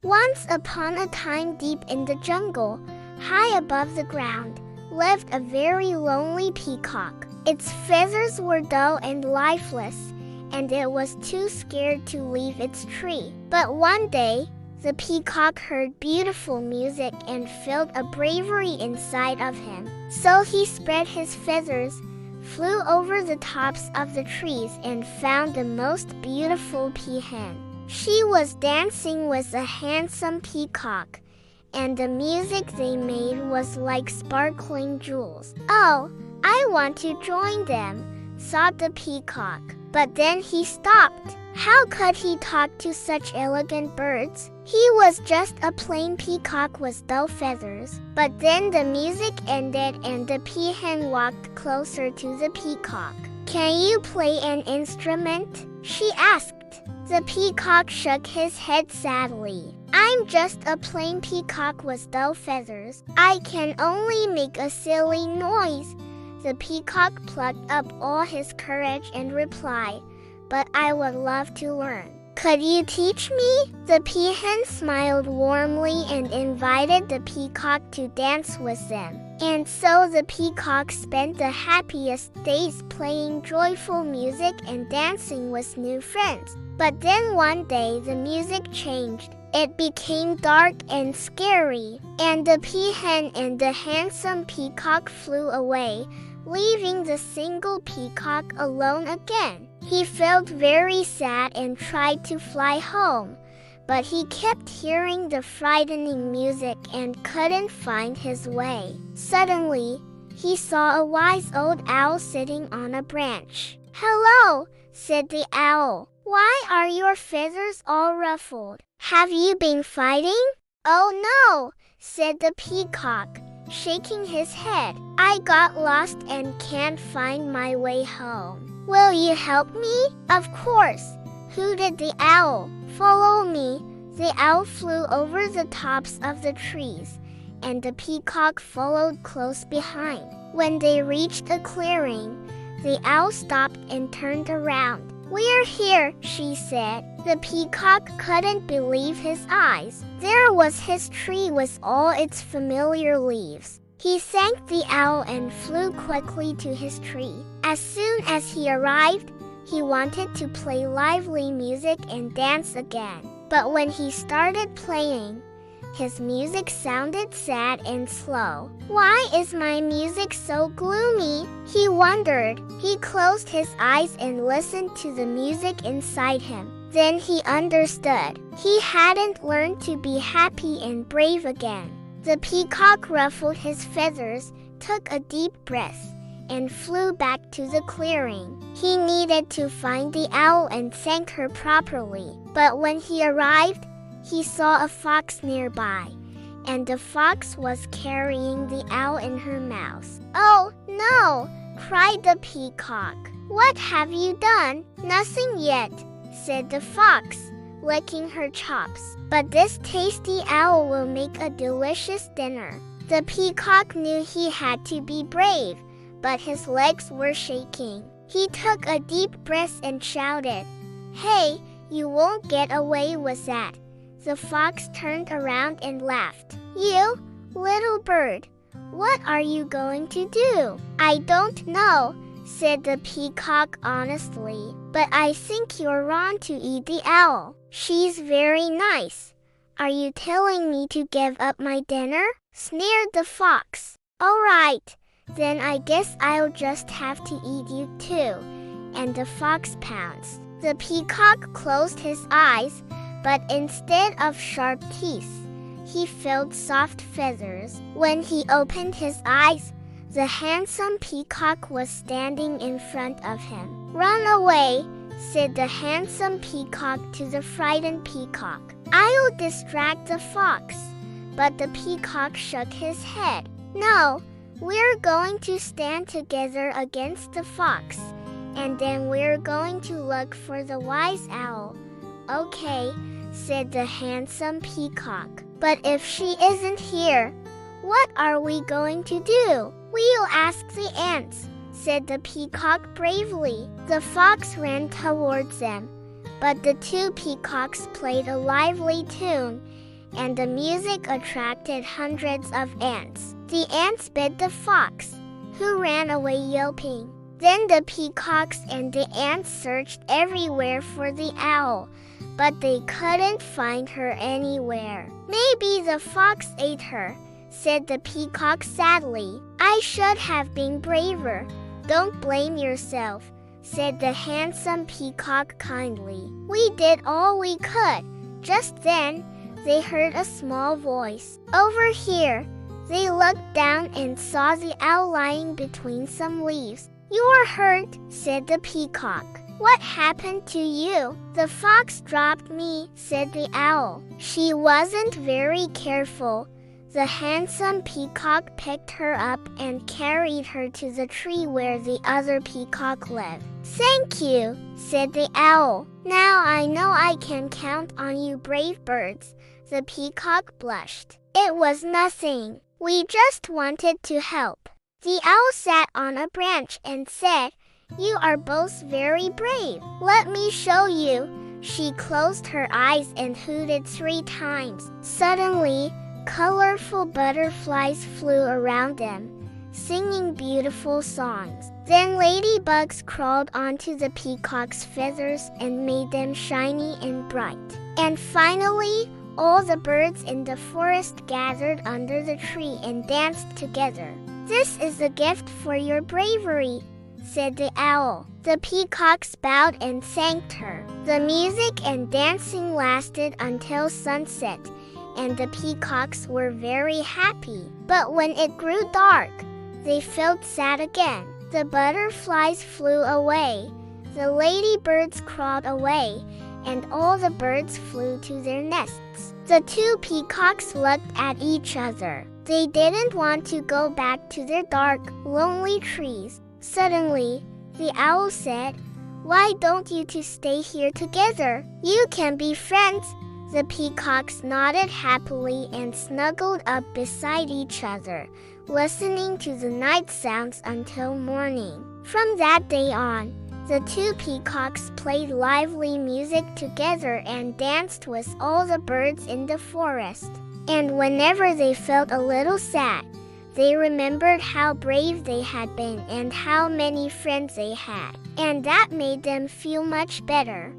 Once upon a time, deep in the jungle, high above the ground, lived a very lonely peacock. Its feathers were dull and lifeless, and it was too scared to leave its tree. But one day, the peacock heard beautiful music and felt a bravery inside of him. So he spread his feathers, flew over the tops of the trees, and found the most beautiful peahen. She was dancing with a handsome peacock, and the music they made was like sparkling jewels. "Oh, I want to join them," thought the peacock. But then he stopped. How could he talk to such elegant birds? He was just a plain peacock with dull feathers. But then the music ended and the peahen walked closer to the peacock. "Can you play an instrument?" she asked. The peacock shook his head sadly. "I'm just a plain peacock with dull feathers. I can only make a silly noise." The peacock plucked up all his courage and replied, "But I would love to learn. Could you teach me?" The peahen smiled warmly and invited the peacock to dance with them. And so the peacock spent the happiest days playing joyful music and dancing with new friends. But then one day the music changed. It became dark and scary, and the peahen and the handsome peacock flew away, leaving the single peacock alone again. He felt very sad and tried to fly home, but he kept hearing the frightening music and couldn't find his way. Suddenly, he saw a wise old owl sitting on a branch. "Hello," said the owl. "Why are your feathers all ruffled? Have you been fighting?" "Oh no," said the peacock, shaking his head. "I got lost and can't find my way home. Will you help me?" "Of course," hooted the owl. "Follow me." The owl flew over the tops of the trees, and the peacock followed close behind. When they reached a clearing, the owl stopped and turned around. "We're here," she said. The peacock couldn't believe his eyes. There was his tree with all its familiar leaves. He thanked the owl and flew quickly to his tree. As soon as he arrived, he wanted to play lively music and dance again. But when he started playing, his music sounded sad and slow. "Why is my music so gloomy?" he wondered. He closed his eyes and listened to the music inside him. Then he understood. He hadn't learned to be happy and brave again. The peacock ruffled his feathers, took a deep breath, and flew back to the clearing. He needed to find the owl and thank her properly. But when he arrived, he saw a fox nearby, and the fox was carrying the owl in her mouth. "Oh, no!" cried the peacock. "What have you done?" "Nothing yet," said the fox, licking her chops. "But this tasty owl will make a delicious dinner." The peacock knew he had to be brave, but his legs were shaking. He took a deep breath and shouted, "Hey, you won't get away with that." The fox turned around and laughed. "You, little bird, what are you going to do?" "I don't know," said the peacock honestly, "but I think you're on to eat the owl. She's very nice." "Are you telling me to give up my dinner?" sneered the fox. "All right, then I guess I'll just have to eat you too." And the fox pounced. The peacock closed his eyes, but instead of sharp teeth, he felt soft feathers. When he opened his eyes, the handsome peacock was standing in front of him. "Run away," said the handsome peacock to the frightened peacock. "I'll distract the fox." But the peacock shook his head. "No, we're going to stand together against the fox, and then we're going to look for the wise owl." "Okay," said the handsome peacock. "But if she isn't here, what are we going to do?" "We'll ask the ants," said the peacock bravely. The fox ran towards them, but the two peacocks played a lively tune, and the music attracted hundreds of ants. The ants bit the fox, who ran away yelping. Then the peacocks and the ants searched everywhere for the owl, but they couldn't find her anywhere. "Maybe the fox ate her," said the peacock sadly. "I should have been braver." "Don't blame yourself," said the handsome peacock kindly. "We did all we could." Just then, they heard a small voice. "Over here." They looked down and saw the owl lying between some leaves. "You are hurt," said the peacock. "What happened to you?" "The fox dropped me," said the owl. "She wasn't very careful." The handsome peacock picked her up and carried her to the tree where the other peacock lived. "Thank you," said the owl. "Now I know I can count on you brave birds." The peacock blushed. "It was nothing. We just wanted to help." The owl sat on a branch and said, "You are both very brave. Let me show you." She closed her eyes and hooted 3 times. Suddenly, colorful butterflies flew around them, singing beautiful songs. Then ladybugs crawled onto the peacock's feathers and made them shiny and bright. And finally, all the birds in the forest gathered under the tree and danced together. "This is a gift for your bravery," said the owl. The peacocks bowed and thanked her. The music and dancing lasted until sunset, and the peacocks were very happy. But when it grew dark, they felt sad again. The butterflies flew away, the ladybirds crawled away, and all the birds flew to their nests. The 2 peacocks looked at each other. They didn't want to go back to their dark, lonely trees. Suddenly, the owl said, "Why don't you 2 stay here together? You can be friends." The peacocks nodded happily and snuggled up beside each other, listening to the night sounds until morning. From that day on, the 2 peacocks played lively music together and danced with all the birds in the forest. And whenever they felt a little sad, they remembered how brave they had been and how many friends they had. And that made them feel much better.